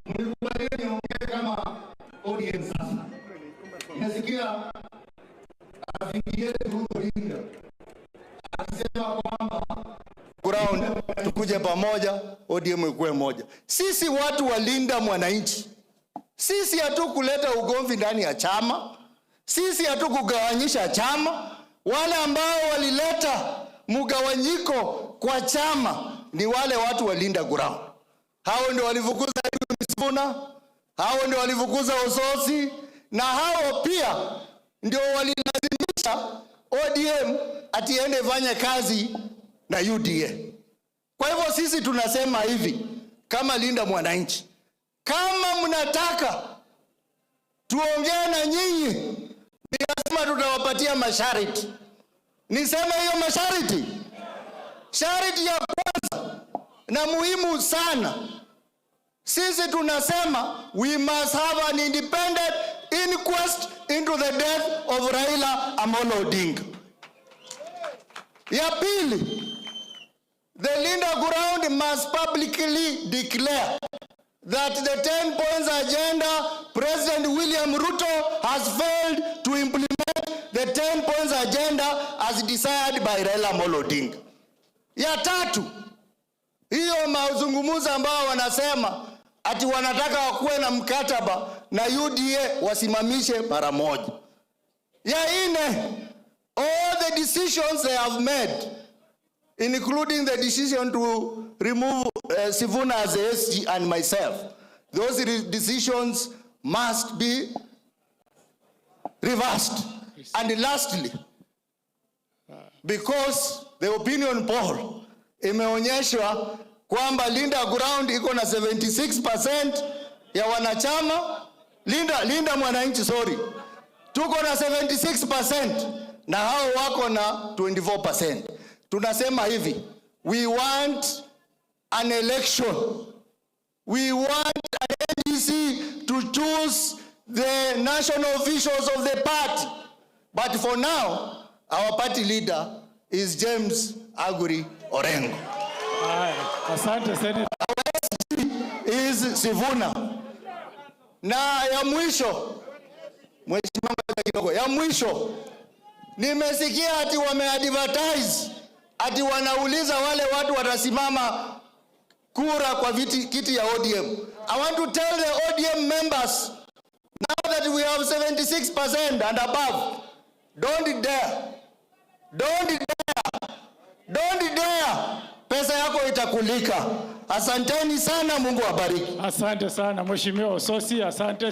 Mlikubaliana niongee kama ODM sasa. Nasikia afikirie Linda akisema kwamba ground tukuje pamoja, ODM ikuwe moja. Sisi watu wa Linda mwananchi, sisi hatukuleta ugomvi ndani ya chama, sisi hatukugawanyisha chama. Wale ambao walileta mugawanyiko kwa chama ni wale watu wa Linda Ground. Hao ndio walifukuza Sifuna, hao ndio walifukuza Osotsi, na hao pia ndio walilazimisha ODM atiende fanye kazi na UDA. Kwa hivyo sisi tunasema hivi kama Linda mwananchi, kama mnataka tuongee na nyinyi, ni lazima tutawapatia masharti. Niseme hiyo masharti. Sharti ya kwanza na muhimu sana, sisi tunasema we must have an independent inquest into the death of Raila Amolo Odinga. Ya pili, the Linda Ground must publicly declare that the 10 points agenda President William Ruto has failed to implement the 10 points agenda as desired by Raila Amolo Odinga. Ya tatu, hiyo mazungumzo ambao wanasema ati wanataka wakuwe na mkataba na UDA wasimamishe mara moja. Ya nne, all the decisions they have made, including the decision to remove Sifuna as a SG and myself, those decisions must be reversed. And lastly, because the opinion poll imeonyeshwa kwamba Linda Ground iko na 76% ya wanachama, Linda mwananchi tuko na 76% na hao wako na 24%. Tunasema hivi, we want an election, we want an NDC to choose the national officials of the party, but for now our party leader is James Aguri Orengo. Asante Senator. Is Sifuna. Na ya mwisho, ya mwisho, nimesikia ati wameadvertise ati wanauliza wale watu watasimama kura kwa kiti ya ODM. I want to tell the ODM members, now that we have 76% and above, don't dare, pesa yako itakulika. Asanteni sana, Mungu awabariki. Asante sana Mheshimiwa Osotsi, asante.